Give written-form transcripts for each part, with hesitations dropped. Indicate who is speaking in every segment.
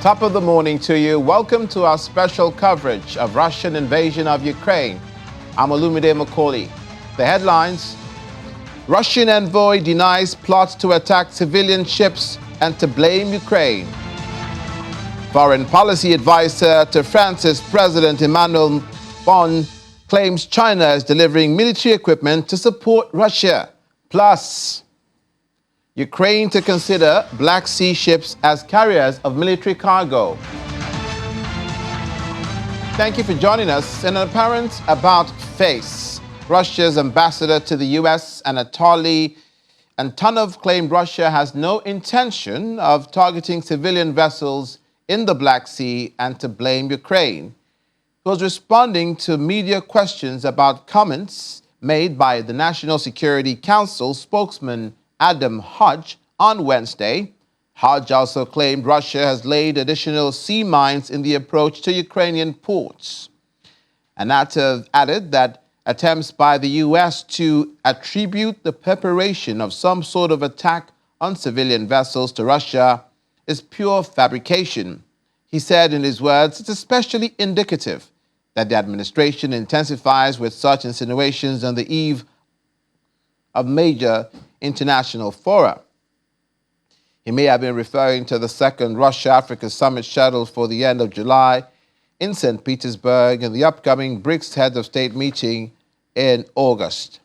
Speaker 1: Top of the morning to you. Welcome to our special coverage of Russian invasion of Ukraine. I'm Olumide Macaulay. The headlines: Russian envoy denies plots to attack civilian ships and to blame Ukraine. Foreign policy advisor to France's President Emmanuel Macron claims China is delivering military equipment to support Russia. Plus, Ukraine to consider Black Sea ships as carriers of military cargo. Thank you for joining us. In an apparent about-face, Russia's ambassador to the U.S., Anatoly Antonov, claimed Russia has no intention of targeting civilian vessels in the Black Sea and to blame Ukraine. He was responding to media questions about comments made by the National Security Council spokesman Adam Hodge on Wednesday. Hodge also claimed Russia has laid additional sea mines in the approach to Ukrainian ports. Anatov added that attempts by the U.S. to attribute the preparation of some sort of attack on civilian vessels to Russia is pure fabrication. He said in his words, it's especially indicative that the administration intensifies with such insinuations on the eve of major international fora. He may have been referring to the second Russia-Africa summit scheduled for the end of July in St. Petersburg and the upcoming BRICS heads of state meeting in August.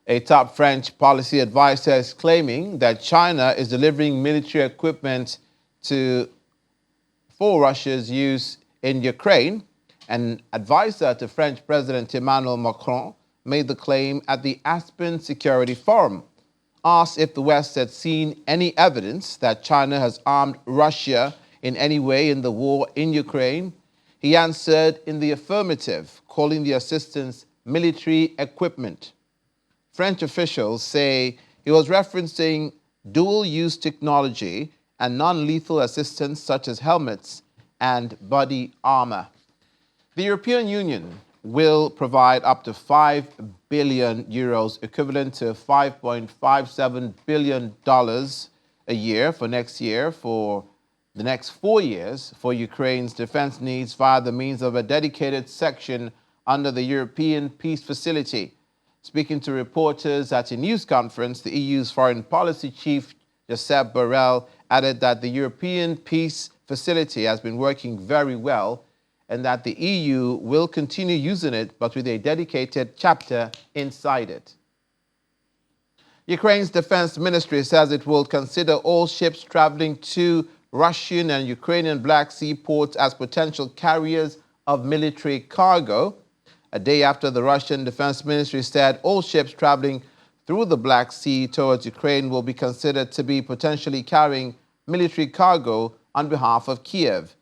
Speaker 1: A top French policy advisor is claiming that China is delivering military equipment for Russia's use in Ukraine. An advisor to French President Emmanuel Macron made the claim at the Aspen Security Forum. Asked if the West had seen any evidence that China has armed Russia in any way in the war in Ukraine, he answered in the affirmative, calling the assistance military equipment. French officials say he was referencing dual-use technology and non-lethal assistance such as helmets and body armor. The European Union will provide up to 5 billion euros, equivalent to $5.57 billion a year for next year for the next 4 years for Ukraine's defense needs via the means of a dedicated section under the European Peace Facility. Speaking to reporters at a news conference, the EU's foreign policy chief, Josep Borrell, added that the European Peace Facility has been working very well and that the EU will continue using it, but with a dedicated chapter inside it. Ukraine's defense ministry says it will consider all ships traveling to Russian and Ukrainian Black Sea ports as potential carriers of military cargo. A day after the Russian defense ministry said all ships traveling through the Black Sea towards Ukraine will be considered to be potentially carrying military cargo on behalf of Kiev.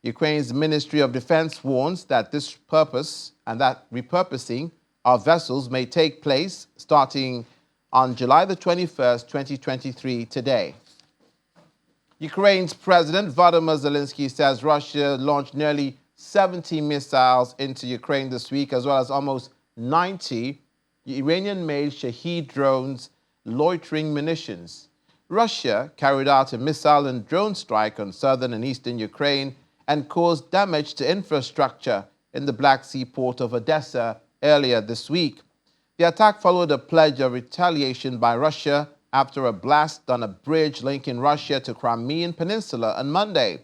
Speaker 1: Ukraine's Ministry of Defense warns that this purpose and that repurposing of vessels may take place starting on July the 21st, 2023, today. Ukraine's President Volodymyr Zelensky says Russia launched nearly 70 missiles into Ukraine this week, as well as almost 90 Iranian-made Shahed drones loitering munitions. Russia carried out a missile and drone strike on southern and eastern Ukraine and caused damage to infrastructure in the Black Sea port of Odessa earlier this week. The attack followed a pledge of retaliation by Russia after a blast on a bridge linking Russia to Crimean Peninsula on Monday.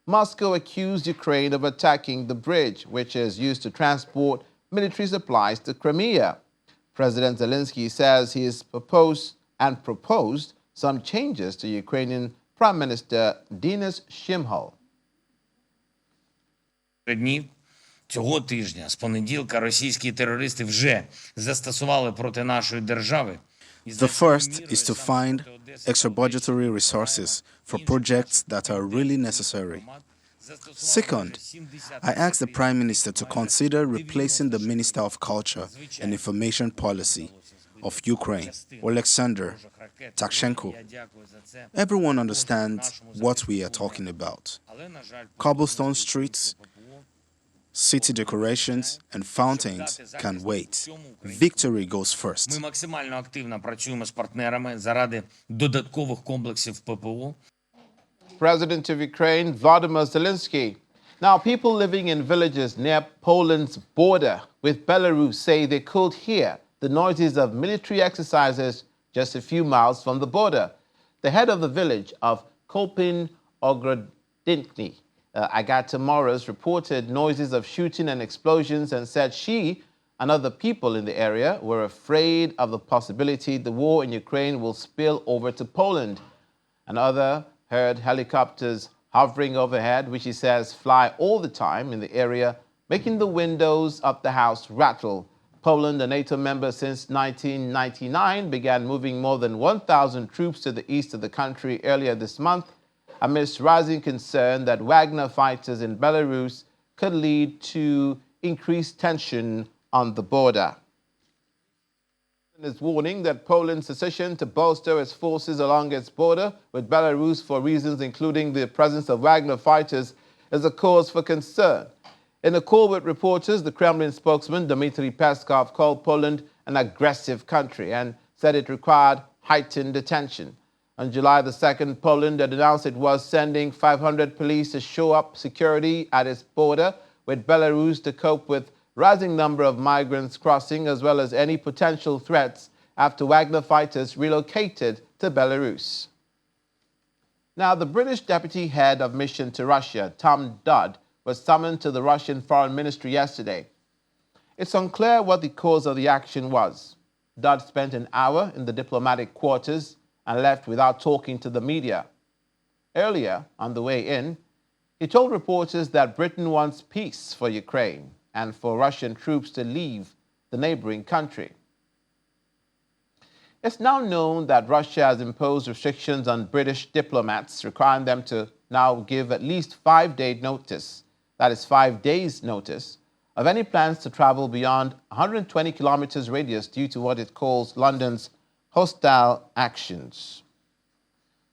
Speaker 1: Moscow accused Ukraine of attacking the bridge, which is used to transport military supplies to Crimea. President Zelensky says he has proposed some changes to Ukrainian Prime Minister Denis Shmyhal.
Speaker 2: Днів цього тижня, з понеділка, російські терористи вже застосували проти нашої держави.
Speaker 3: The first is to find extra budgetary resources for projects that are really necessary. Second, I asked the Prime Minister to consider replacing the Minister of Culture and Information Policy of Ukraine, Oleksandr Takshenko. Everyone understands what we are talking about. Cobblestone streets, city decorations and fountains can wait. Victory goes first.
Speaker 2: Ми максимально активно працюємо з партнерами заради додаткових комплексів ППО.
Speaker 1: President of Ukraine, Volodymyr Zelensky. Now, people living in villages near Poland's border with Belarus say they could hear the noises of military exercises just a few miles from the border. The head of the village of Kolpin Ogrodnikny, Agata Morris, reported noises of shooting and explosions and said she and other people in the area were afraid of the possibility the war in Ukraine will spill over to Poland. Another heard helicopters hovering overhead, which he says fly all the time in the area, making the windows of the house rattle. Poland, a NATO member since 1999, began moving more than 1,000 troops to the east of the country earlier this month, amidst rising concern that Wagner fighters in Belarus could lead to increased tension on the border. Is warning that Poland's decision to bolster its forces along its border with Belarus for reasons including the presence of Wagner fighters is a cause for concern. In a call with reporters, the Kremlin spokesman Dmitry Peskov called Poland an aggressive country and said it required heightened attention. On July the 2nd, Poland had announced it was sending 500 police to shore up security at its border with Belarus to cope with rising number of migrants crossing, as well as any potential threats after Wagner fighters relocated to Belarus. Now, the British deputy head of mission to Russia, Tom Dodd, was summoned to the Russian Foreign Ministry yesterday. It's unclear what the cause of the action was. Dodd spent an hour in the diplomatic quarters and left without talking to the media. Earlier, on the way in, he told reporters that Britain wants peace for Ukraine and for Russian troops to leave the neighboring country. It's now known that Russia has imposed restrictions on British diplomats, requiring them to now give at least 5-day notice, that is 5 days' notice, of any plans to travel beyond 120 kilometers radius due to what it calls London's hostile actions.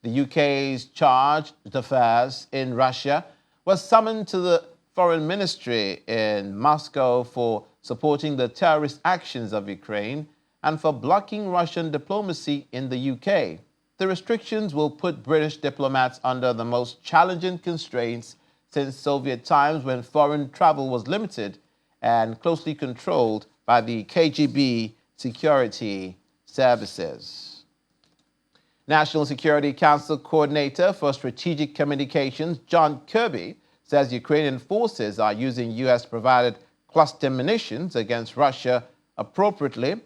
Speaker 1: The UK's charge d'affaires in Russia was summoned to the Foreign Ministry in Moscow for supporting the terrorist actions of Ukraine and for blocking Russian diplomacy in the UK. The restrictions will put British diplomats under the most challenging constraints since Soviet times, when foreign travel was limited and closely controlled by the KGB security services. National Security Council Coordinator for Strategic Communications, John Kirby, says Ukrainian forces are using U.S.-provided cluster munitions against Russia appropriately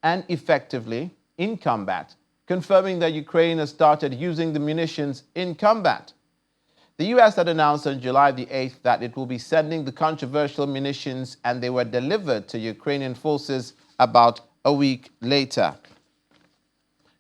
Speaker 1: and effectively in combat, confirming that Ukraine has started using the munitions in combat. The U.S. had announced on July the 8th that it will be sending the controversial munitions, and they were delivered to Ukrainian forces about a week later.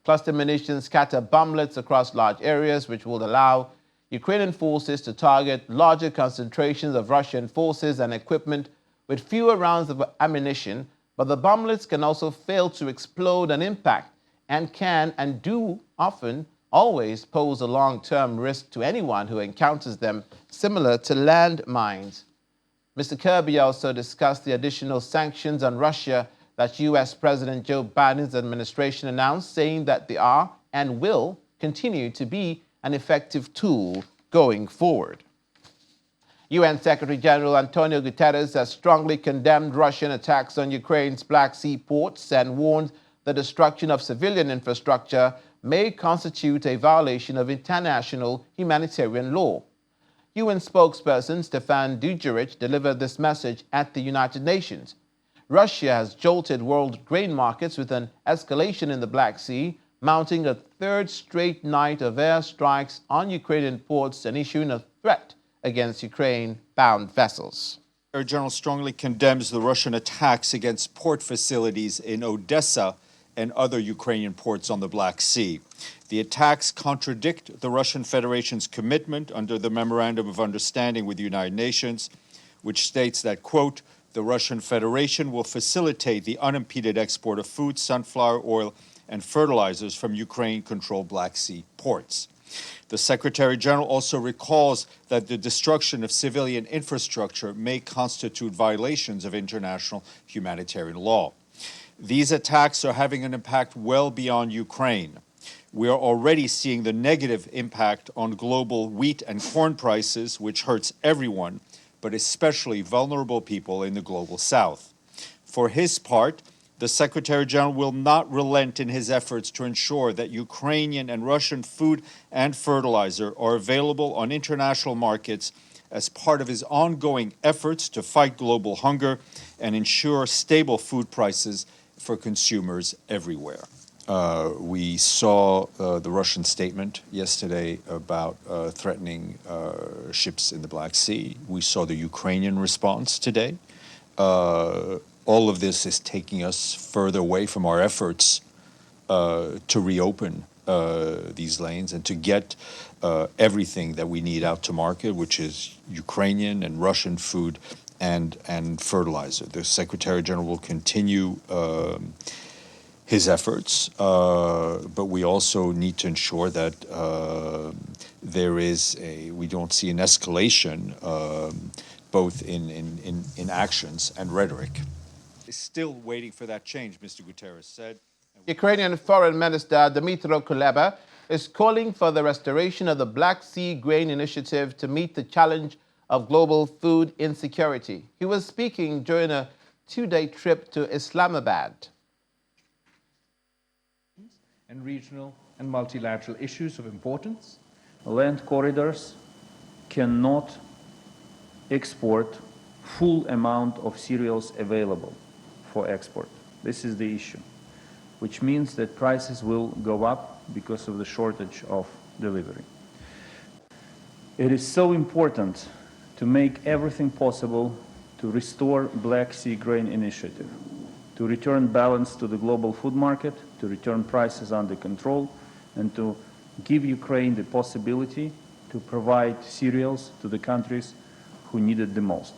Speaker 1: Cluster munitions scatter bomblets across large areas, which will allow Ukrainian forces to target larger concentrations of Russian forces and equipment with fewer rounds of ammunition, but the bomblets can also fail to explode and impact, and can and do often always pose a long-term risk to anyone who encounters them, similar to landmines. Mr. Kirby also discussed the additional sanctions on Russia that U.S. President Joe Biden's administration announced, saying that they are and will continue to be an effective tool going forward. UN Secretary General Antonio Guterres has strongly condemned Russian attacks on Ukraine's Black Sea ports and warned the destruction of civilian infrastructure may constitute a violation of international humanitarian law. UN spokesperson Stefan Dujarric delivered this message at the United Nations. Russia has jolted world grain markets with an escalation in the Black Sea, mounting a third straight night of airstrikes on Ukrainian ports and issuing a threat against Ukraine-bound vessels.
Speaker 4: Secretary General strongly condemns the Russian attacks against port facilities in Odessa and other Ukrainian ports on the Black Sea. The attacks contradict the Russian Federation's commitment under the Memorandum of Understanding with the United Nations, which states that, quote, the Russian Federation will facilitate the unimpeded export of food, sunflower oil, and fertilizers from Ukraine-controlled Black Sea ports. The Secretary General also recalls that the destruction of civilian infrastructure may constitute violations of international humanitarian law. These attacks are having an impact well beyond Ukraine. We are already seeing the negative impact on global wheat and corn prices, which hurts everyone, but especially vulnerable people in the global south. For his part, the Secretary General will not relent in his efforts to ensure that Ukrainian and Russian food and fertilizer are available on international markets as part of his ongoing efforts to fight global hunger and ensure stable food prices for consumers everywhere. We saw the Russian statement yesterday about threatening ships in the Black Sea. We saw the Ukrainian response today. All of this is taking us further away from our efforts to reopen these lanes and to get everything that we need out to market, which is Ukrainian and Russian food and fertilizer. The Secretary General will continue his efforts, but we also need to ensure that we don't see an escalation both in actions and rhetoric. Is still waiting for that change, Mr. Guterres said.
Speaker 1: Ukrainian Foreign Minister Dmytro Kuleba is calling for the restoration of the Black Sea Grain Initiative to meet the challenge of global food insecurity. He was speaking during a two-day trip to Islamabad.
Speaker 5: And regional and multilateral issues of importance. Land corridors cannot export full amount of cereals available for export. This is the issue, which means that prices will go up because of the shortage of delivery. It is so important to make everything possible to restore Black Sea Grain Initiative, to return balance to the global food market, to return prices under control, and to give Ukraine the possibility to provide cereals to the countries who need it the most.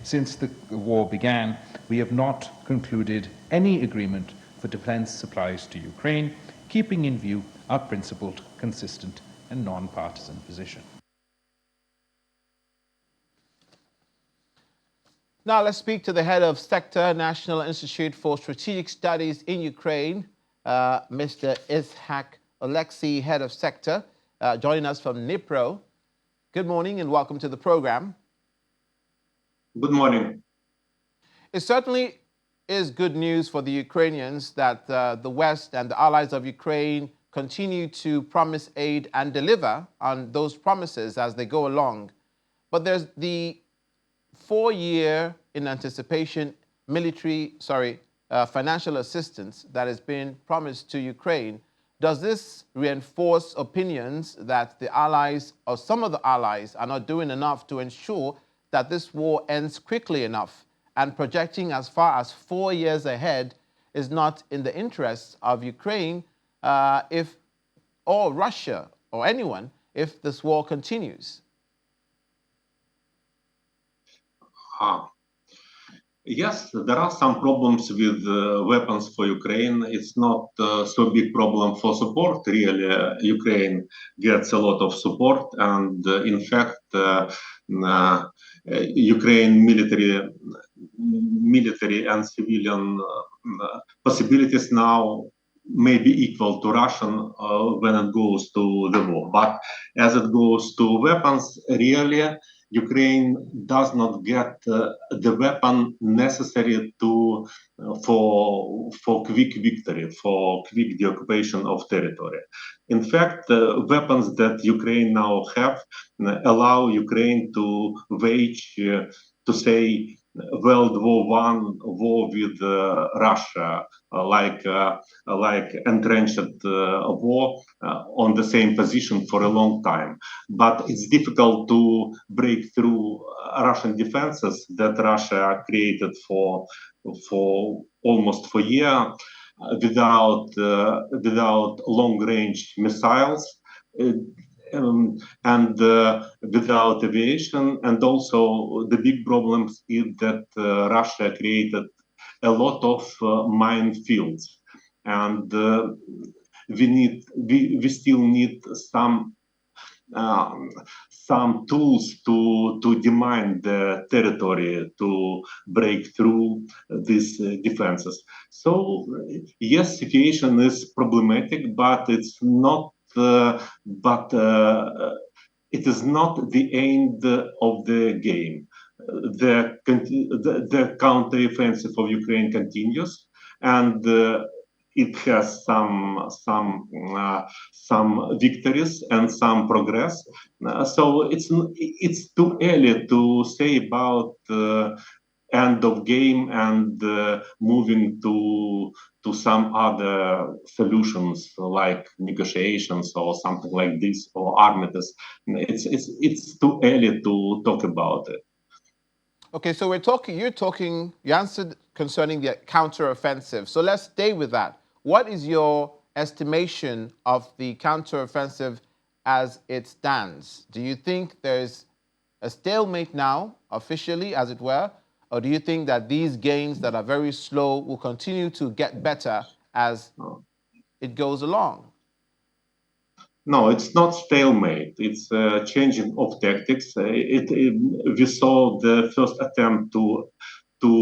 Speaker 6: Since the war began, we have not concluded any agreement for defense supplies to Ukraine, keeping in view our principled, consistent, and non-partisan position.
Speaker 1: Now let's speak to the head of sector, National Institute for Strategic Studies in Ukraine, Mr. Ishak Oleksiy, head of sector, joining us from Dnipro. Good morning and welcome to the program.
Speaker 7: Good morning.
Speaker 1: It certainly is good news for the Ukrainians that the West and the allies of Ukraine continue to promise aid and deliver on those promises as they go along. But there's the 4-year in anticipation financial assistance that has been promised to Ukraine. Does this reinforce opinions that the allies or some of the allies are not doing enough to ensure that this war ends quickly enough, and projecting as far as 4 years ahead is not in the interests of Ukraine or Russia or anyone if this war continues?
Speaker 7: Yes, there are some problems with weapons for Ukraine. It's not so big problem for support. Really, Ukraine gets a lot of support, and in fact, Ukraine military and civilian possibilities now may be equal to Russian when it goes to the war. But as it goes to weapons, really, Ukraine does not get the weapon necessary for quick victory, for quick deoccupation of territory. In fact, weapons that Ukraine now have allow Ukraine to wage, to say, World War I war with Russia, like entrenched war on the same position for a long time. But it's difficult to break through Russian defenses that Russia created for almost a year without long-range missiles. And without aviation, and also the big problems is that Russia created a lot of minefields, and we still need some some tools to demand the territory to break through these defenses. So yes, situation is problematic, but it's not. But it is not the end of the game. The counteroffensive of Ukraine continues, and it has some victories and some progress. So it's too early to say about end of game and moving to some other solutions like negotiations or something like this or armistice. It's too early to talk about it.
Speaker 1: Okay, so you answered concerning the counteroffensive. So let's stay with that. What is your estimation of the counteroffensive as it stands? Do you think there's a stalemate now, officially, as it were? Or do you think that these gains that are very slow will continue to get better as it goes along?
Speaker 7: No, it's not stalemate. It's a changing of tactics. We saw the first attempt to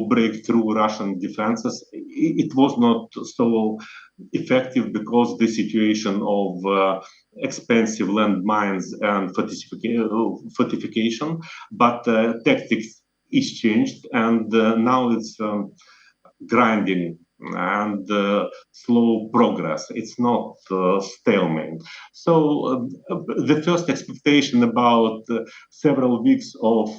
Speaker 7: break through Russian defenses. It was not so effective because the situation of expensive landmines and fortification, but tactics is changed, and now it's grinding and slow progress. It's not stalemate. So the first expectation about several weeks of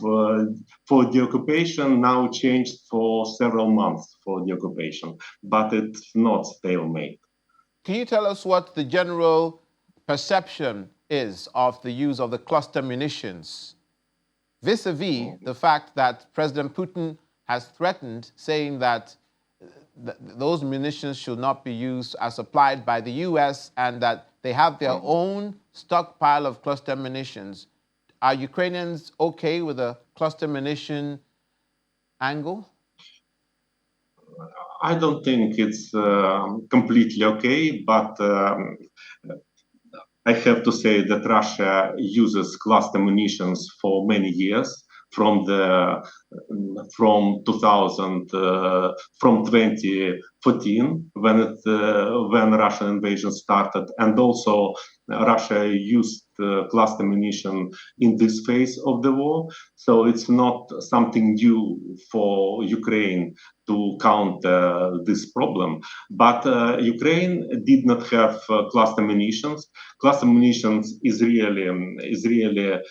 Speaker 7: for the occupation now changed for several months for the occupation, but it's not stalemate.
Speaker 1: Can you tell us what the general perception is of the use of the cluster munitions vis-a-vis the fact that President Putin has threatened, saying that those munitions should not be used as supplied by the US and that they have their own stockpile of cluster munitions? Are Ukrainians okay with a cluster munition angle?
Speaker 7: I don't think it's completely okay, but I have to say that Russia uses cluster munitions for many years, from 2014 when Russian invasion started, and also Russia used cluster munition in this phase of the war. So it's not something new for Ukraine to counter this problem. But Ukraine did not have cluster munitions. Cluster munitions is really a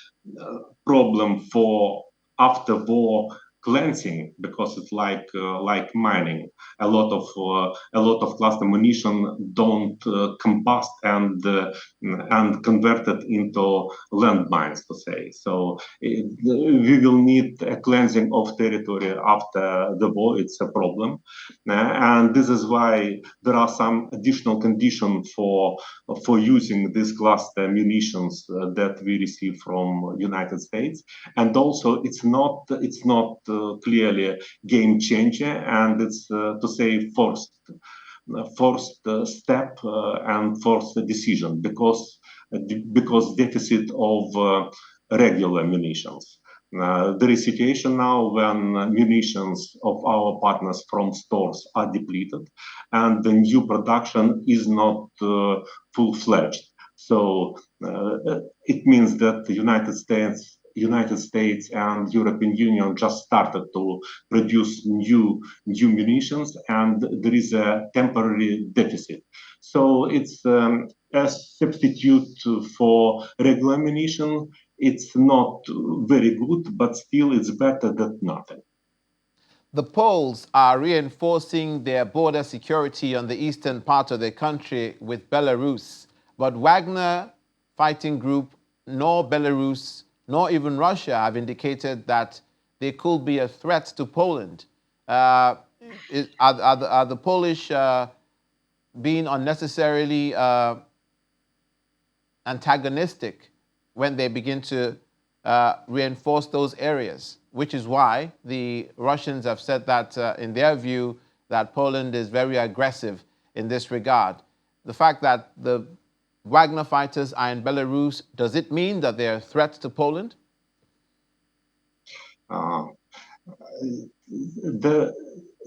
Speaker 7: problem for after war cleansing, because it's like mining. A lot of cluster munition don't combust and convert it into landmines, to say. So we will need a cleansing of territory after the war. It's a problem, and this is why there are some additional conditions for using these cluster munitions that we receive from United States. And also it's not clearly a game changer, and it's to say forced step and forced decision, because deficit of regular munitions. There is a situation now when munitions of our partners from stores are depleted, and the new production is not full-fledged. So it means that the United States and European Union just started to produce new munitions, and there is a temporary deficit. So it's a substitute for regular munition. It's not very good, but still it's better than nothing.
Speaker 1: The Poles are reinforcing their border security on the eastern part of the country with Belarus, but Wagner fighting group, nor Belarus, nor even Russia have indicated that they could be a threat to Poland. Are the Polish being unnecessarily antagonistic when they begin to reinforce those areas, which is why the Russians have said that, in their view, that Poland is very aggressive in this regard? The fact that the Wagner fighters are in Belarus, does it mean that they are a threat to Poland?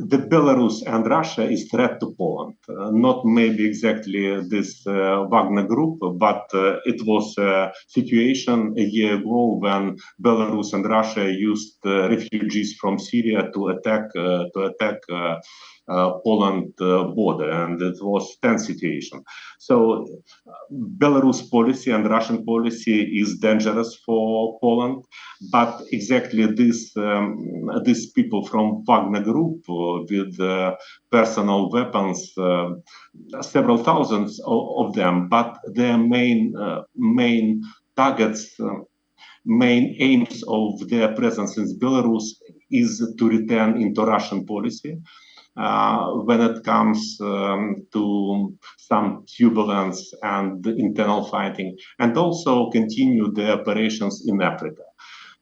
Speaker 7: The Belarus and Russia is threat to Poland. Not maybe exactly this Wagner group, but it was a situation a year ago when Belarus and Russia used refugees from Syria to attack Poland border, and it was tense situation. So Belarus policy and Russian policy is dangerous for Poland, but exactly these people from Wagner Group with personal weapons, several thousands of them, but their main targets, main aims of their presence in Belarus is to return into Russian policy. When it comes to some turbulence and internal fighting, and also continue the operations in Africa.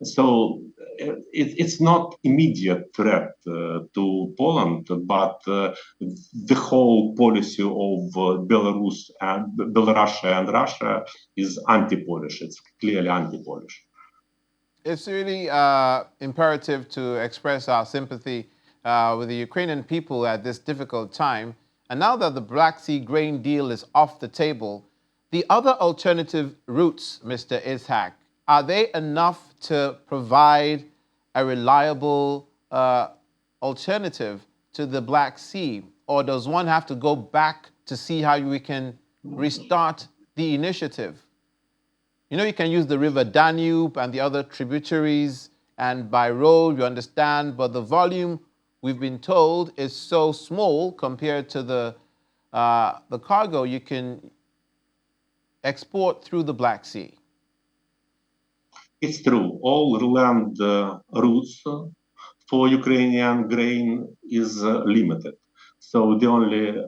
Speaker 7: So it's not immediate threat to Poland, but the whole policy of Belarus and Belarusia and Russia is anti-Polish. It's clearly anti-Polish.
Speaker 1: It's really imperative to express our sympathy with the Ukrainian people at this difficult time. And now that the Black Sea grain deal is off the table, the other alternative routes, Mr. Ishak, are they enough to provide a reliable alternative to the Black Sea? Or does one have to go back to see how we can restart the initiative? You know, you can use the river Danube and the other tributaries, and by road, you understand, but the volume, we've been told, is so small compared to the cargo you can export through the Black Sea.
Speaker 7: It's true. All land routes for Ukrainian grain is limited. So the only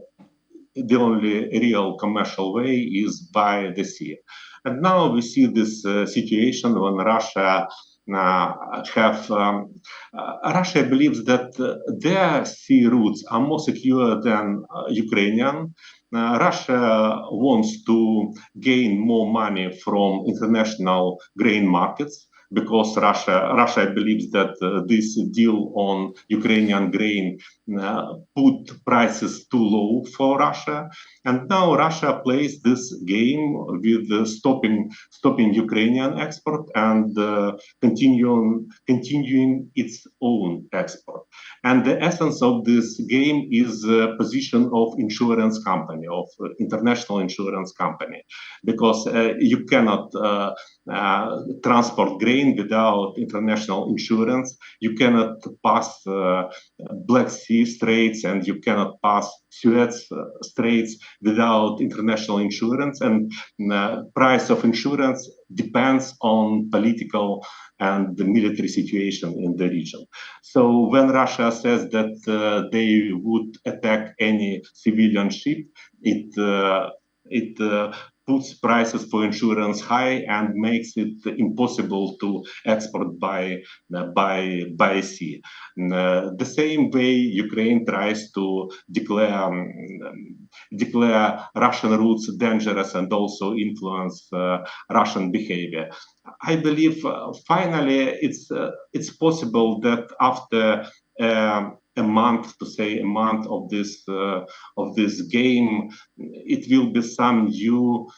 Speaker 7: real commercial way is by the sea. And now we see this situation when Russia Russia believes that their sea routes are more secure than Ukrainian. Russia wants to gain more money from international grain markets because Russia believes that this deal on Ukrainian grain put prices too low for Russia. And now Russia plays this game with stopping Ukrainian export and continuing its own export. And the essence of this game is a position of insurance company, of international insurance company, because you cannot transport grain without international insurance. You cannot pass Black Sea Straits and you cannot pass Suez Straits without international insurance. And the price of insurance depends on political and the military situation in the region. So when Russia says that they would attack any civilian ship, it puts prices for insurance high and makes it impossible to export by sea. The same way Ukraine tries to declare Russian routes dangerous and also influence Russian behavior. I believe finally it's possible that after a month of this game, it will be some new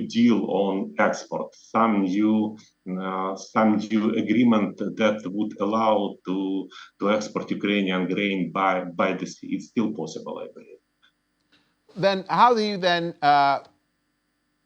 Speaker 7: deal on export, some new agreement that would allow to export Ukrainian grain by the sea. It's still possible, I believe.
Speaker 1: Then how do you then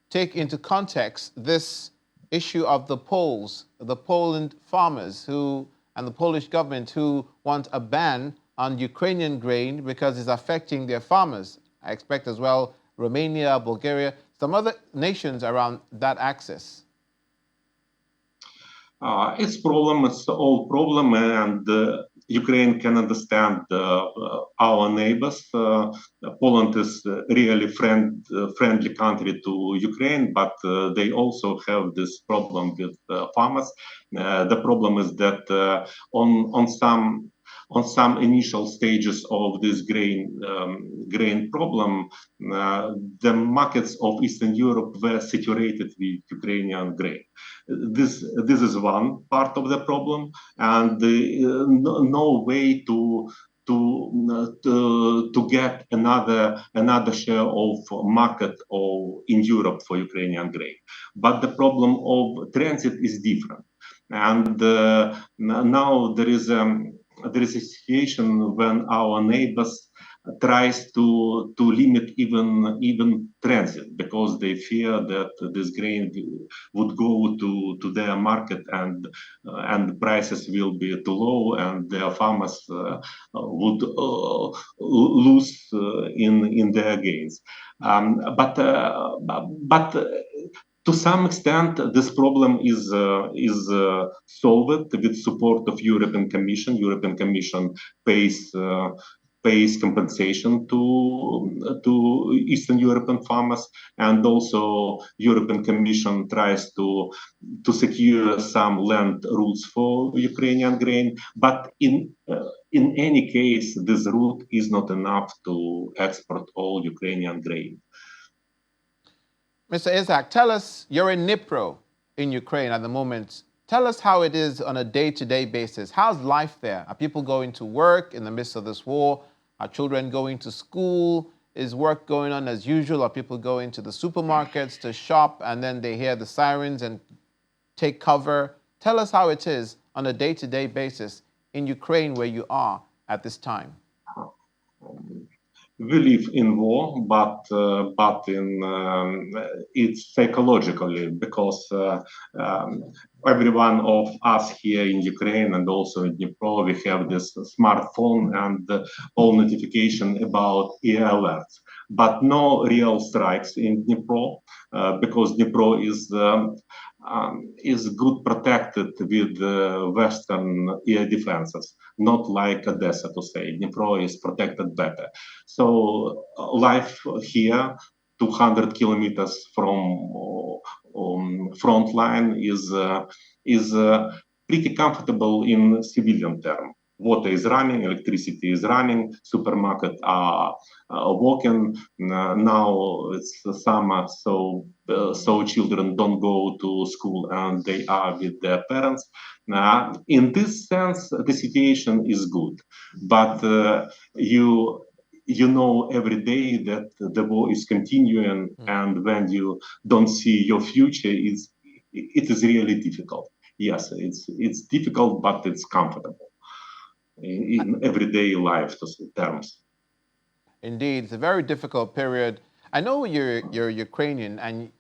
Speaker 1: take into context this issue of the Poles, the Poland farmers and the Polish government who want a ban on Ukrainian grain because it's affecting their farmers? I expect as well Romania, Bulgaria, some other nations around that axis.
Speaker 7: It's an old problem, and Ukraine can understand our neighbors. Poland is a really friendly country to Ukraine, but they also have this problem with farmers. The problem is that on on some initial stages of this grain problem, the markets of Eastern Europe were saturated with Ukrainian grain. This is one part of the problem, and no way to get another share of market or in Europe for Ukrainian grain. But the problem of transit is different, and now there is a situation when our neighbors tries to limit even transit because they fear that this grain would go to their market and prices will be too low and their farmers would lose in their gains. But to some extent, this problem is solved with support of European Commission. European Commission pays compensation to Eastern European farmers, and also European Commission tries to secure some land routes for Ukrainian grain. But in any case, this route is not enough to export all Ukrainian grain.
Speaker 1: Mr. Isaac, tell us, you're in Dnipro in Ukraine at the moment. Tell us how it is on a day-to-day basis. How's life there? Are people going to work in the midst of this war? Are children going to school? Is work going on as usual? Are people going to the supermarkets to shop and then they hear the sirens and take cover? Tell us how it is on a day-to-day basis in Ukraine where you are at this time.
Speaker 7: We live in war, but it's psychologically because every one of us here in Ukraine and also in Dnipro, we have this smartphone and all notification about air alerts, but no real strikes in Dnipro because Dnipro is good protected with Western air defenses, not like Odessa, to say. Dnipro is protected better. So life here, 200 kilometers from front line, is pretty comfortable in civilian term. Water is running, electricity is running, supermarkets are working. Now it's summer, so children don't go to school and they are with their parents. In this sense, the situation is good, but you know every day that the war is continuing, and when you don't see your future, it is really difficult. Yes, it's difficult, but it's comfortable in everyday life terms.
Speaker 1: Indeed, it's a very difficult period. I know you're Ukrainian, and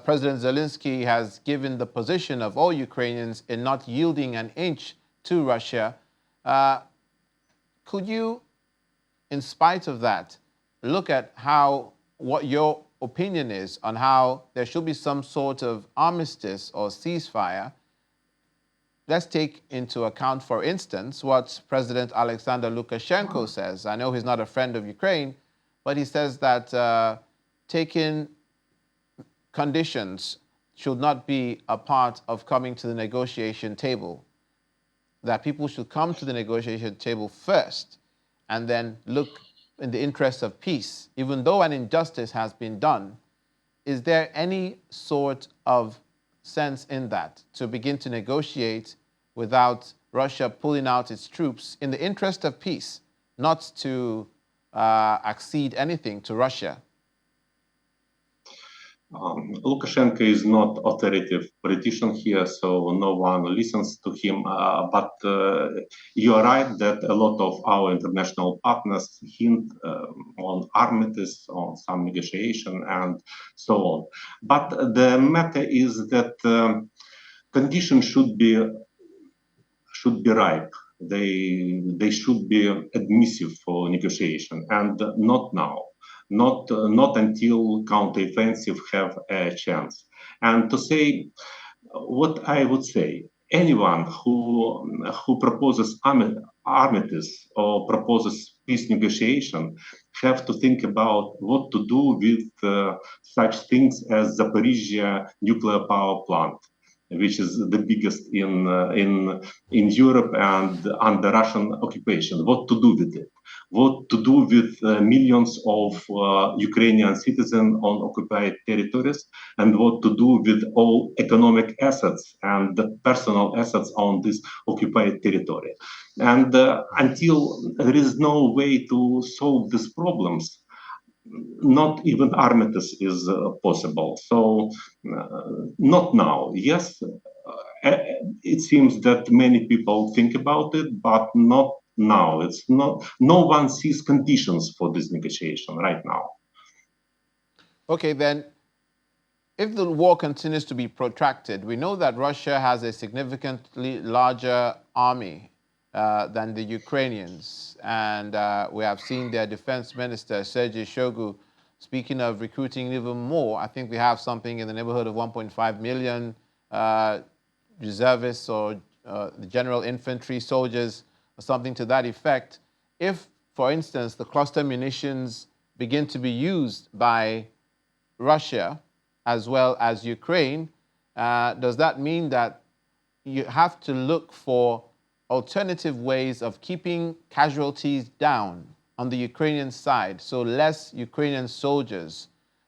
Speaker 1: President Zelensky has given the position of all Ukrainians in not yielding an inch to Russia. Could you, in spite of that, look at what your opinion is on how there should be some sort of armistice or ceasefire? Let's take into account, for instance, what President Alexander Lukashenko says. I know he's not a friend of Ukraine, but he says that taking conditions should not be a part of coming to the negotiation table, that people should come to the negotiation table first and then look in the interest of peace, even though an injustice has been done. Is there any sort of sense in that, to begin to negotiate without Russia pulling out its troops in the interest of peace, not to accede anything to Russia?
Speaker 7: Lukashenko is not authoritative politician here, so no one listens to him. But you are right that a lot of our international partners hint on armistice, on some negotiation, and so on. But the matter is that conditions should be ripe. They should be admissive for negotiation, and not now. Not until counteroffensive have a chance. And to say what I would say, anyone who proposes armistice or proposes peace negotiation have to think about what to do with such things as Zaporizhzhia nuclear power plant. which is the biggest in Europe and under Russian occupation. What to do with it? What to do with millions of Ukrainian citizens on occupied territories, and what to do with all economic assets and the personal assets on this occupied territory. And until there is no way to solve these problems, not even armistice is possible. So, not now. Yes, it seems that many people think about it, but not now. It's not. No one sees conditions for this negotiation right now.
Speaker 1: Okay, then, if the war continues to be protracted, we know that Russia has a significantly larger army than the Ukrainians. And we have seen their defense minister, Sergei Shoigu, speaking of recruiting even more. I think we have something in the neighborhood of 1.5 million reservists or the general infantry soldiers, or something to that effect. If, for instance, the cluster munitions begin to be used by Russia as well as Ukraine, does that mean that you have to look for alternative ways of keeping casualties down on the Ukrainian side so less Ukrainian soldiers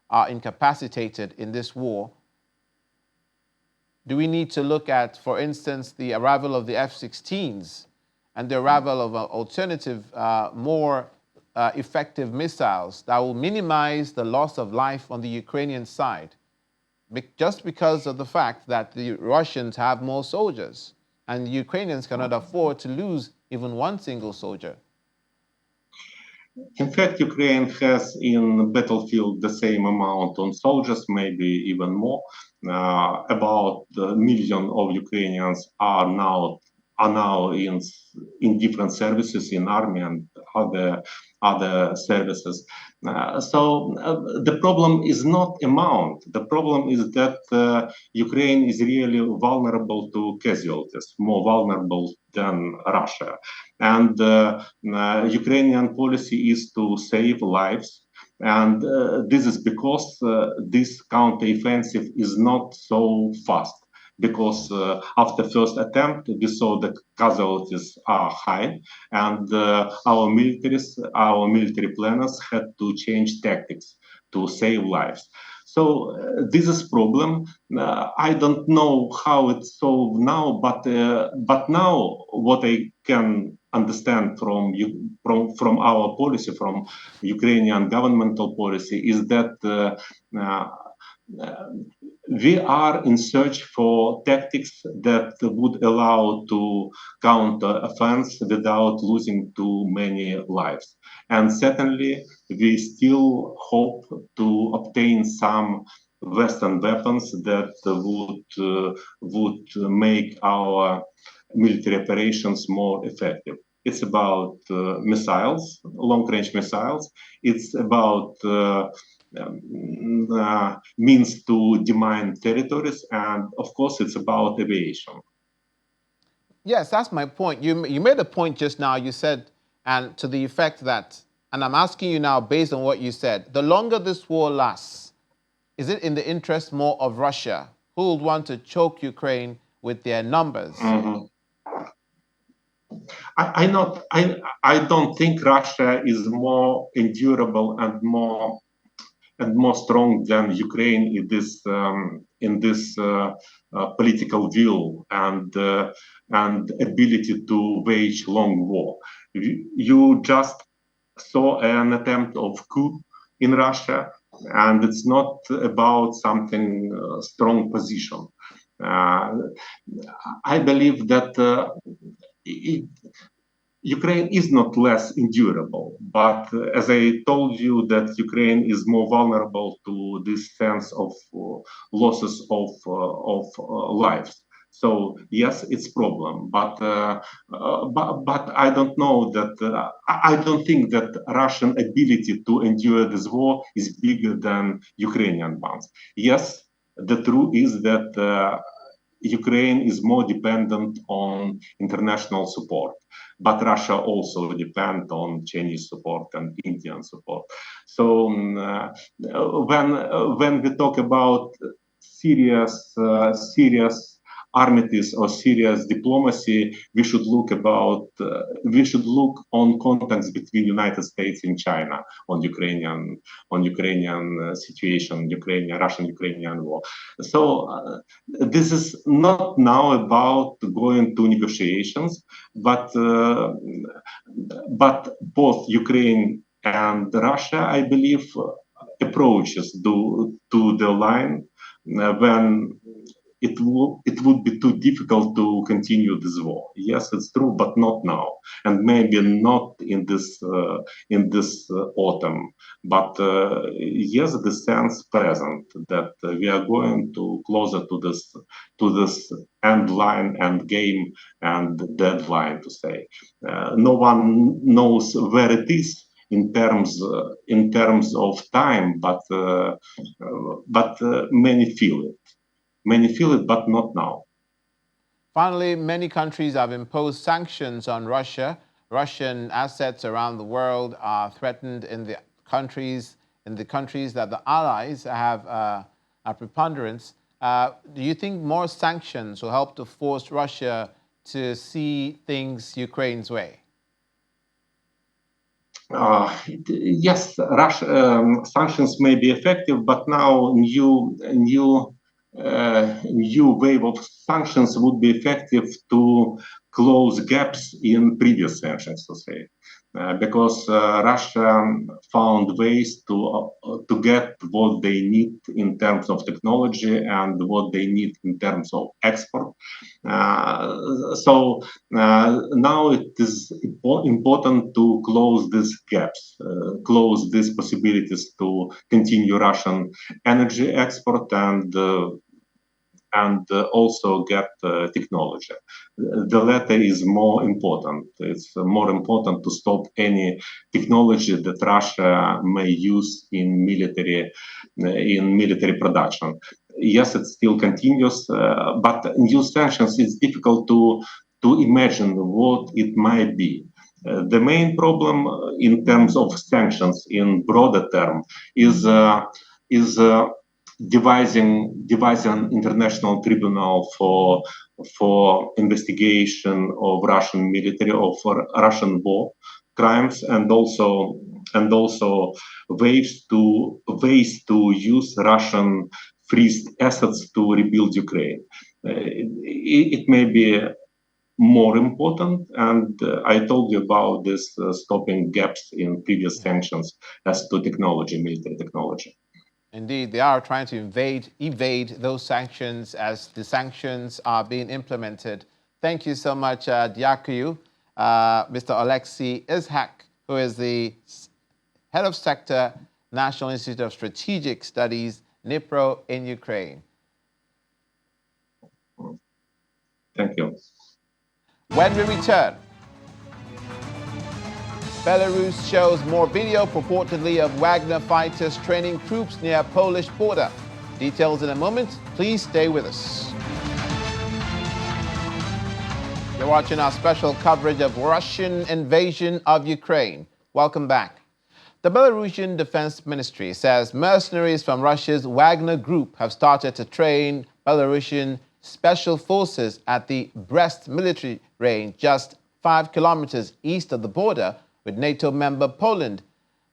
Speaker 1: are incapacitated in this war? Do we need to look at, for instance, the arrival of the F-16s and the arrival of alternative, more effective missiles that will minimize the loss of life on the Ukrainian side, just because of the fact that the Russians have more soldiers and the Ukrainians cannot afford to lose even one single soldier?
Speaker 7: In fact, Ukraine has in battlefield the same amount on soldiers, maybe even more. About a million of Ukrainians are now in different services in army and other services. So the problem is not amount. The problem is that Ukraine is really vulnerable to casualties, more vulnerable than Russia. And Ukrainian policy is to save lives. And this is because this counteroffensive is not so fast. Because after first attempt, we saw the casualties are high, and our military planners had to change tactics to save lives. So this is problem. I don't know how it's solved now, but now what I can understand from our policy, from Ukrainian governmental policy, is that we are in search for tactics that would allow to counter offense without losing too many lives. And certainly, we still hope to obtain some Western weapons that would make our military operations more effective. It's about missiles, long-range missiles. It's about means to demine territories, and of course it's about aviation.
Speaker 1: Yes, that's my point. You made a point just now. You said, and to the effect that, and I'm asking you now based on what you said, the longer this war lasts, is it in the interest more of Russia, who would want to choke Ukraine with their numbers?
Speaker 7: Mm-hmm. I don't think Russia is more endurable and more strong than Ukraine in this political will and ability to wage long war. You just saw an attempt of coup in Russia, and it's not about something strong position. I believe that Ukraine is not less endurable, but as I told you, that Ukraine is more vulnerable to this sense of losses of lives. So yes, it's problem, but I don't know that I don't think that Russian ability to endure this war is bigger than Ukrainian ones. Yes, the truth is that Ukraine is more dependent on international support, but Russia also depends on Chinese support and Indian support. So when we talk about serious armistice or serious diplomacy, we should look on contacts between United States and China on Ukrainian situation, Russian-Ukrainian war. So this is not now about going to negotiations, but both Ukraine and Russia, I believe, approaches to the line when it would be too difficult to continue this war. Yes, it's true, but not now, and maybe not in this autumn. But yes, the sense present that we are going to closer to this end line, end game, and deadline. To say, no one knows where it is in terms of time, but many feel it. Many feel it, but not now.
Speaker 1: Finally, many countries have imposed sanctions on Russia. Russian assets around the world are threatened in the countries that the allies have a preponderance. Do you think more sanctions will help to force Russia to see things Ukraine's way?
Speaker 7: Yes, sanctions may be effective, but now new wave of sanctions would be effective to close gaps in previous sanctions, to say, because Russia found ways to get what they need in terms of technology and what they need in terms of export. So now it is important to close these gaps, close these possibilities to continue Russian energy export and also get technology. The latter is more important. It's more important to stop any technology that Russia may use in military production. Yes, it still continues, but new sanctions, it's difficult to imagine what it might be. The main problem in terms of sanctions in broader term is devising an international tribunal for investigation of Russian military or for Russian war crimes, and also ways to use Russian freezed assets to rebuild Ukraine. It may be more important, and I told you about this stopping gaps in previous sanctions as to technology, military technology.
Speaker 1: Indeed, they are trying to evade those sanctions as the sanctions are being implemented. Thank you so much, Diakoyu, Mr. Alexei Ishak, who is the head of sector, National Institute of Strategic Studies, Dnipro in Ukraine.
Speaker 7: Thank you.
Speaker 1: When we return, Belarus shows more video purportedly of Wagner fighters training troops near Polish border. Details in a moment. Please stay with us. You're watching our special coverage of Russian invasion of Ukraine. Welcome back. The Belarusian Defense Ministry says mercenaries from Russia's Wagner Group have started to train Belarusian special forces at the Brest military range just 5 kilometers east of the border with NATO member Poland.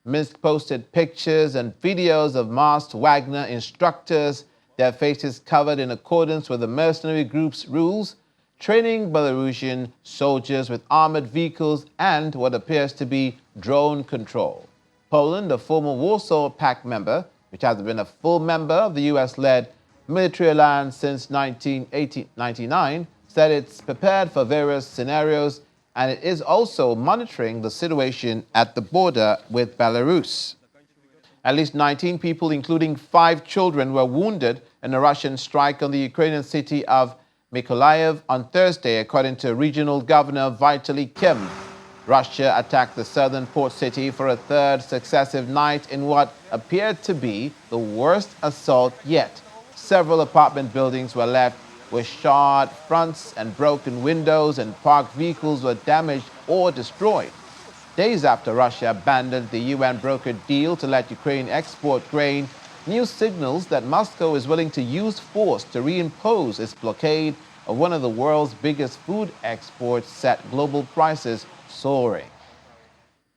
Speaker 1: Minsk posted pictures and videos of masked Wagner instructors, their faces covered in accordance with the mercenary group's rules, training Belarusian soldiers with armored vehicles and what appears to be drone control. Poland, a former Warsaw Pact member, which has been a full member of the US-led military alliance since 1999, said it's prepared for various scenarios, and it is also monitoring the situation at the border with Belarus. At least 19 people, including 5 children, were wounded in a Russian strike on the Ukrainian city of Mykolaiv on Thursday, according to regional governor Vitaly Kim. Russia attacked the southern port city for a third successive night in what appeared to be the worst assault yet. Several apartment buildings were left with charred fronts and broken windows, and parked vehicles were damaged or destroyed. Days after Russia abandoned the UN-brokered deal to let Ukraine export grain, news signals that Moscow is willing to use force to reimpose its blockade of one of the world's biggest food exports set global prices soaring.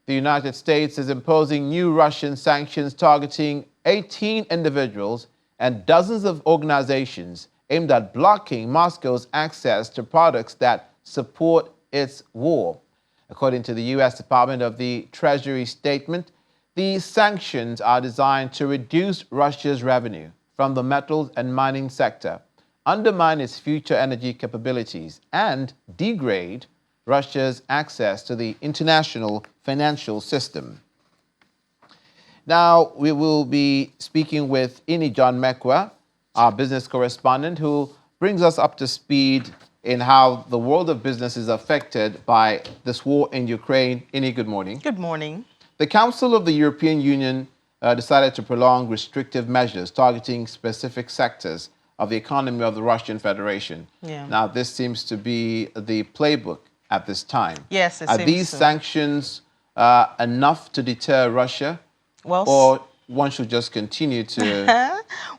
Speaker 1: The United States is imposing new Russian sanctions targeting 18 individuals and dozens of organizations aimed at blocking Moscow's access to products that support its war. According to the U.S. Department of the Treasury statement, these sanctions are designed to reduce Russia's revenue from the metals and mining sector, undermine its future energy capabilities, and degrade Russia's access to the international financial system. Now, we will be speaking with Ini John Mekwa, our business correspondent, who brings us up to speed in how the world of business is affected by this war in Ukraine. Ini, good morning.
Speaker 8: Good morning.
Speaker 1: The Council of the European Union decided to prolong restrictive measures targeting specific sectors of the economy of the Russian Federation.
Speaker 8: Yeah.
Speaker 1: Now, this seems to be the playbook at this time.
Speaker 8: Yes, it
Speaker 1: Are
Speaker 8: seems
Speaker 1: these
Speaker 8: so.
Speaker 1: sanctions enough to deter Russia?
Speaker 8: Well,
Speaker 1: Or one should just continue to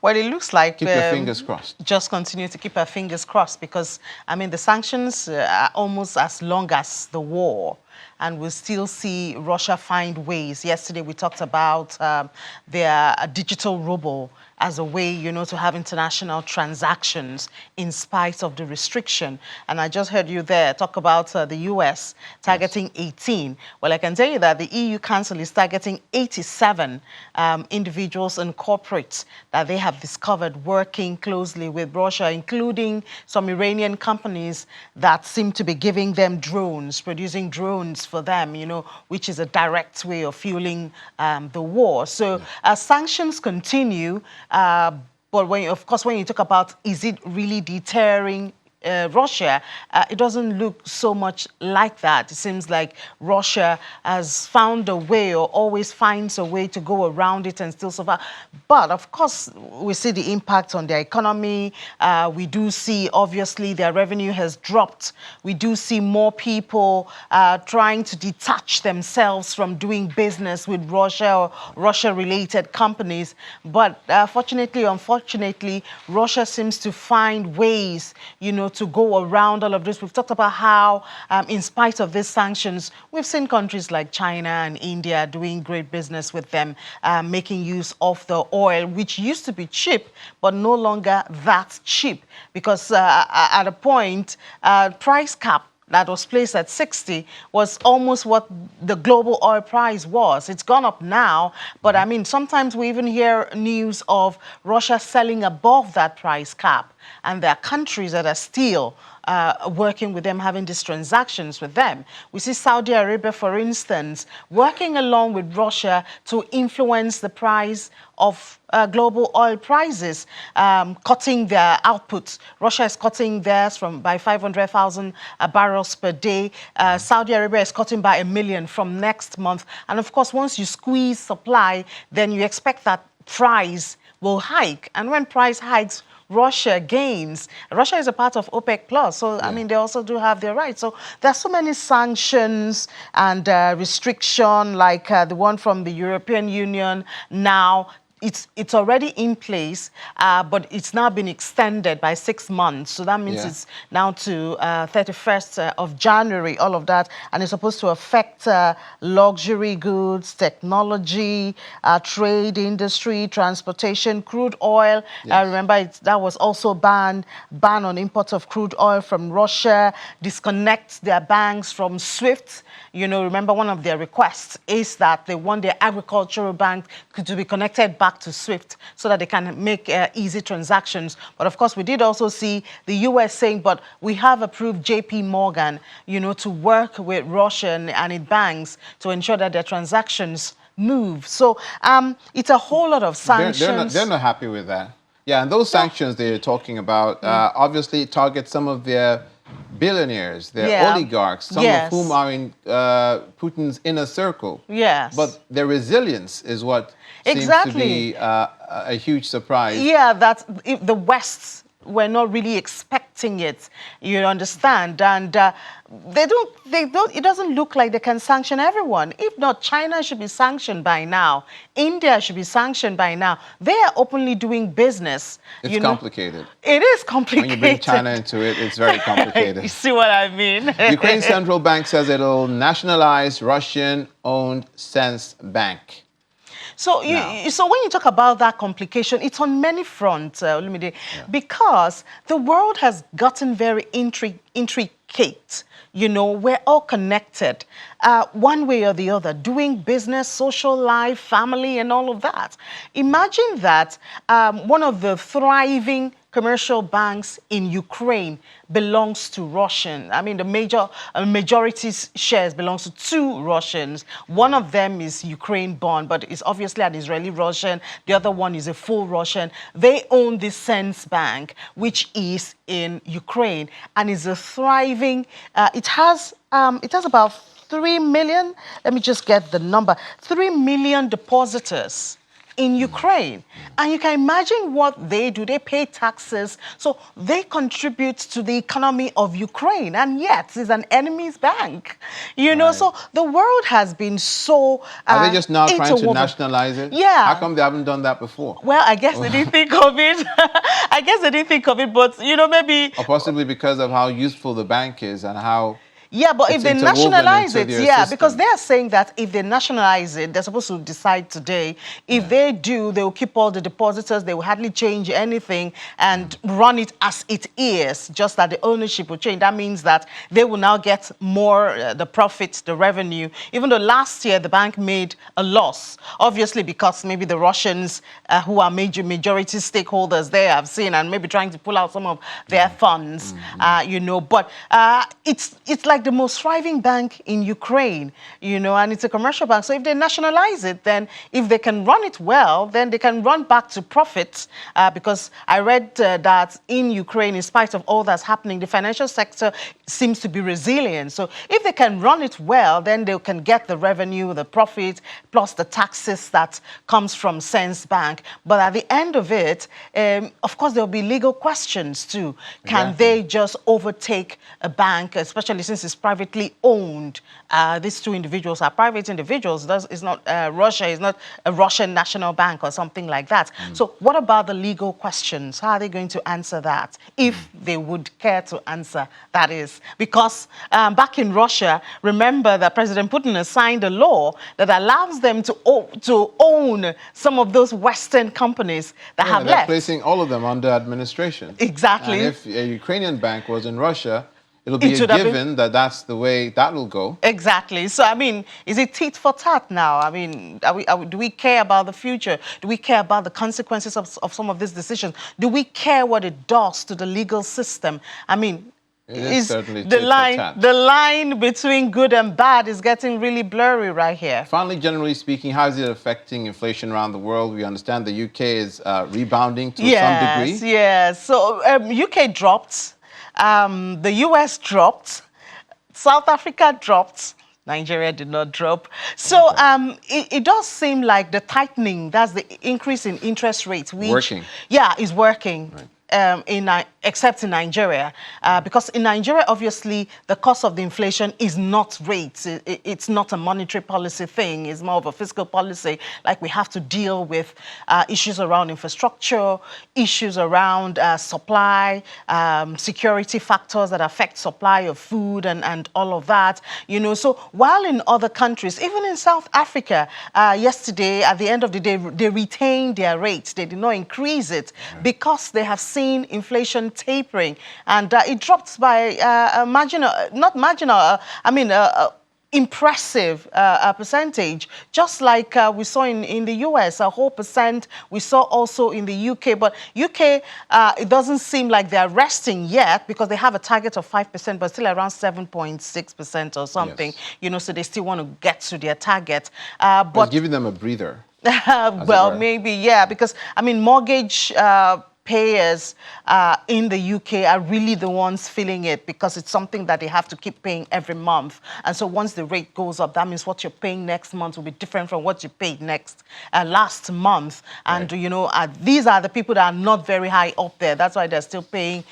Speaker 8: well, it looks like
Speaker 1: keep your fingers crossed?
Speaker 8: Just continue to keep our fingers crossed because, I mean, the sanctions are almost as long as the war. And we'll still see Russia find ways. Yesterday, we talked about their digital ruble as a way, you know, to have international transactions in spite of the restriction. And I just heard you there talk about the U.S. targeting 18. Well, I can tell you that the EU Council is targeting 87 individuals and corporates that they have discovered working closely with Russia, including some Iranian companies that seem to be giving them drones, producing drones for them, you know, which is a direct way of fueling the war. So sanctions continue. But of course, when you talk about is it really deterring Russia, it doesn't look so much like that. It seems like Russia has found a way or always finds a way to go around it and still survive. But of course, we see the impact on their economy. We do see, obviously, their revenue has dropped. We do see more people trying to detach themselves from doing business with Russia or Russia-related companies. But fortunately, unfortunately, Russia seems to find ways, you know, to go around all of this. We've talked about how, in spite of these sanctions, we've seen countries like China and India doing great business with them, making use of the oil, which used to be cheap, but no longer that cheap. Because at a point, price cap that was placed at 60 was almost what the global oil price was. It's gone up now, but I mean, sometimes we even hear news of Russia selling above that price cap, and there are countries that are still working with them, having these transactions with them. We see Saudi Arabia, for instance, working along with Russia to influence the price of global oil prices, cutting their outputs. Russia is cutting theirs by 500,000 barrels per day. Saudi Arabia is cutting by 1 million from next month. And of course, once you squeeze supply, then you expect that price will hike. And when price hikes, Russia gains. Russia is a part of OPEC Plus, so I mean they also do have their rights. So there are so many sanctions and restriction, like the one from the European Union now. It's already in place, but it's now been extended by 6 months. So that means it's now to 31st of January, all of that. And it's supposed to affect luxury goods, technology, trade industry, transportation, crude oil. Remember, that was also ban on import of crude oil from Russia, disconnect their banks from SWIFT. You know, remember one of their requests is that they want their agricultural bank to be connected back to SWIFT so that they can make easy transactions. But of course, we did also see the U.S. saying, but we have approved J.P. Morgan, you know, to work with Russia and its banks to ensure that their transactions move. So it's a whole lot of sanctions.
Speaker 1: They're not happy with that. Yeah, and those sanctions they're talking about obviously target some of their billionaires, their oligarchs, some of whom are in Putin's inner circle.
Speaker 8: Yes.
Speaker 1: But their resilience is what seems to be a huge surprise.
Speaker 8: Yeah, that the West not really expecting it. You understand? And it doesn't look like they can sanction everyone. If not, China should be sanctioned by now. India should be sanctioned by now. They are openly doing business.
Speaker 1: It's complicated.
Speaker 8: It is complicated.
Speaker 1: When you bring China into it, it's very complicated.
Speaker 8: You see what I mean?
Speaker 1: Ukraine's central bank says it'll nationalize Russian-owned Sense Bank.
Speaker 8: So, so when you talk about that complication, it's on many fronts, Olumide, because the world has gotten very intricate. You know, we're all connected, one way or the other, doing business, social life, family, and all of that. Imagine that one of the thriving commercial banks in Ukraine belongs to Russian. I mean, the majority shares belongs to 2 Russians. One of them is Ukraine-born, but it's obviously an Israeli Russian. The other one is a full Russian. They own this Sense Bank, which is in Ukraine, and is a thriving. It has about 3 million. Let me just get the number. 3 million depositors in Ukraine. And you can imagine what they do. They pay taxes. So they contribute to the economy of Ukraine. And yet, it's an enemy's bank. You know, so the world has been so
Speaker 1: Are they just now trying to
Speaker 8: interwoven.
Speaker 1: nationalize it?
Speaker 8: Yeah.
Speaker 1: How come they haven't done that before?
Speaker 8: Well, I guess they didn't think of it. I guess they didn't think of it, but, you know, maybe...
Speaker 1: Or possibly because of how useful the bank is and how...
Speaker 8: Yeah, but if they
Speaker 1: interwoven
Speaker 8: nationalize
Speaker 1: into
Speaker 8: it,
Speaker 1: their
Speaker 8: yeah,
Speaker 1: system.
Speaker 8: because they are saying that if they nationalize it, they're supposed to decide today. If they do, they will keep all the depositors, they will hardly change anything and run it as it is, just that the ownership will change. That means that they will now get more, the profits, the revenue. Even though last year the bank made a loss, obviously because maybe the Russians, who are majority stakeholders there, have seen and maybe trying to pull out some of their funds, you know, but it's like the most thriving bank in Ukraine, you know, and it's a commercial bank. So if they nationalize it, then if they can run it well, then they can run back to profits. Because I read that in Ukraine, in spite of all that's happening, the financial sector seems to be resilient. So if they can run it well, then they can get the revenue, the profit, plus the taxes that comes from Sense Bank. But at the end of it, of course, there'll be legal questions too. Can they just overtake a bank, especially since it's privately owned? These 2 individuals are private individuals. It's not Russia. It's not a Russian national bank or something like that. So what about the legal questions? How are they going to answer that, if they would care to answer, that is? Because back in Russia, remember that President Putin has signed a law that allows them to own some of those Western companies that have
Speaker 1: they're
Speaker 8: left.
Speaker 1: placing all of them under administration.
Speaker 8: Exactly.
Speaker 1: And if a Ukrainian bank was in Russia, it'll be a given that that's the way that will go.
Speaker 8: Exactly. So, I mean, is it tit for tat now? I mean, do we care about the future? Do we care about the consequences of some of these decisions? Do we care what it does to the legal system? I mean,
Speaker 1: is certainly
Speaker 8: the line between good and bad is getting really blurry right here.
Speaker 1: Finally, generally speaking, how is it affecting inflation around the world? We understand the UK is rebounding to some degree.
Speaker 8: Yes. So, UK dropped. The US dropped, South Africa dropped, Nigeria did not drop. So it does seem like the tightening, that's the increase in interest rates.
Speaker 1: Working.
Speaker 8: Yeah, is working. Right. Except in Nigeria, because in Nigeria, obviously, the cost of the inflation is not rates. It's not a monetary policy thing. It's more of a fiscal policy. Like, we have to deal with issues around infrastructure, issues around supply, security factors that affect supply of food and all of that. You know, so while in other countries, even in South Africa, yesterday, at the end of the day, they retained their rates. They did not increase it because they have seen inflation tapering, and it dropped by impressive percentage, just like we saw in the US, a whole percent. We saw also in the UK, but UK, it doesn't seem like they're resting yet because they have a target of 5%, but still around 7.6% or something. Yes. You know, so they still want to get to their target. But
Speaker 1: it's giving them a breather.
Speaker 8: Well, maybe, yeah, because I mean, mortgage payers in the UK are really the ones feeling it because it's something that they have to keep paying every month. And so once the rate goes up, that means what you're paying next month will be different from what you paid last month. And, you know, these are the people that are not very high up there. That's why they're still paying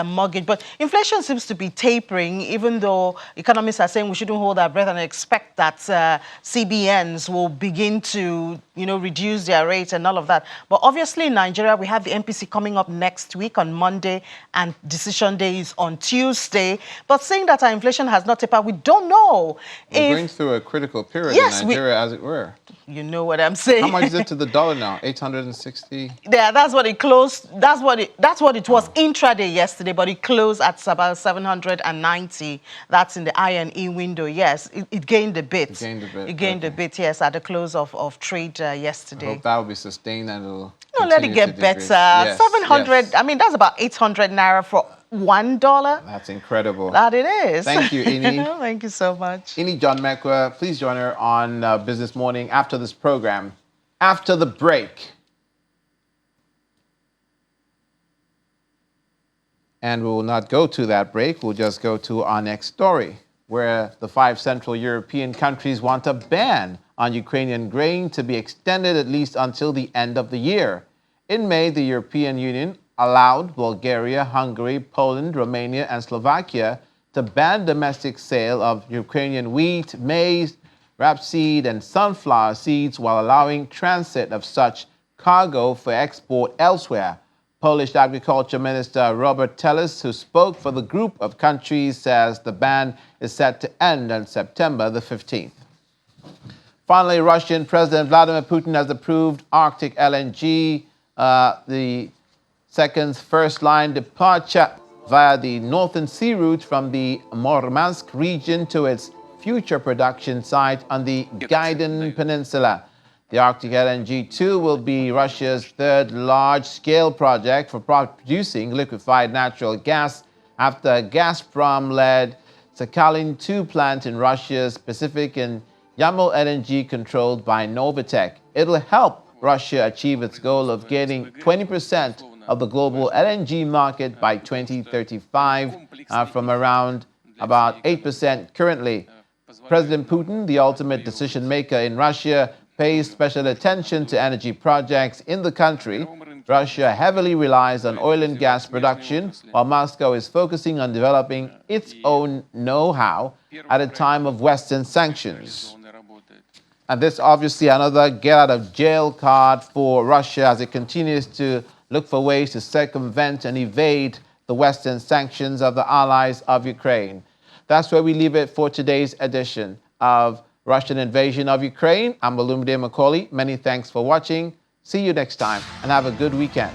Speaker 8: mortgage. But inflation seems to be tapering, even though economists are saying we shouldn't hold our breath and expect that CBNs will begin to, you know, reduce their rates and all of that. But obviously in Nigeria, we have the MPC coming up next week on Monday, and decision day is on Tuesday. But saying that our inflation has not tapered, we don't know.
Speaker 1: We're going through a critical period in Nigeria, as it were.
Speaker 8: You know what I'm saying.
Speaker 1: How much is it to the dollar now? 860?
Speaker 8: Yeah, that's what it closed. That's what it was intraday yesterday, but it closed at about 790. That's in the I&E window. Yes, it gained a bit. It gained a bit, yes, at the close of trade yesterday.
Speaker 1: I hope that will be sustained and it'll
Speaker 8: let it get better.
Speaker 1: Yes,
Speaker 8: 700.
Speaker 1: yes.
Speaker 8: I mean, that's about 800 naira for $1.
Speaker 1: That's incredible.
Speaker 8: That it is.
Speaker 1: Thank you, Ini.
Speaker 8: Thank you so much.
Speaker 1: Ini John Mekwa, please join her on Business Morning after this program. After the break. And we will not go to that break. We'll just go to our next story, where the 5 Central European countries want a ban on Ukrainian grain to be extended at least until the end of the year. In May, the European Union allowed Bulgaria, Hungary, Poland, Romania, and Slovakia to ban domestic sale of Ukrainian wheat, maize, rapeseed, and sunflower seeds while allowing transit of such cargo for export elsewhere. Polish Agriculture Minister Robert Tellis, who spoke for the group of countries, says the ban is set to end on September the 15th. Finally, Russian President Vladimir Putin has approved Arctic LNG, the second first-line departure via the Northern Sea route from the Murmansk region to its future production site on the Gaiden Peninsula. The Arctic LNG-2 will be Russia's third large-scale project for producing liquefied natural gas after Gazprom-led Sakhalin-2 plant in Russia's Pacific and Yamal LNG controlled by Novatek. It'll help Russia achieve its goal of gaining 20% of the global LNG market by 2035 from around about 8% currently. President Putin, the ultimate decision maker in Russia, pays special attention to energy projects in the country. Russia heavily relies on oil and gas production, while Moscow is focusing on developing its own know-how at a time of Western sanctions. And this obviously another get-out-of-jail card for Russia as it continues to look for ways to circumvent and evade the Western sanctions of the allies of Ukraine. That's where we leave it for today's edition of Russian Invasion of Ukraine. I'm Olumide Macaulay. Many thanks for watching. See you next time and have a good weekend.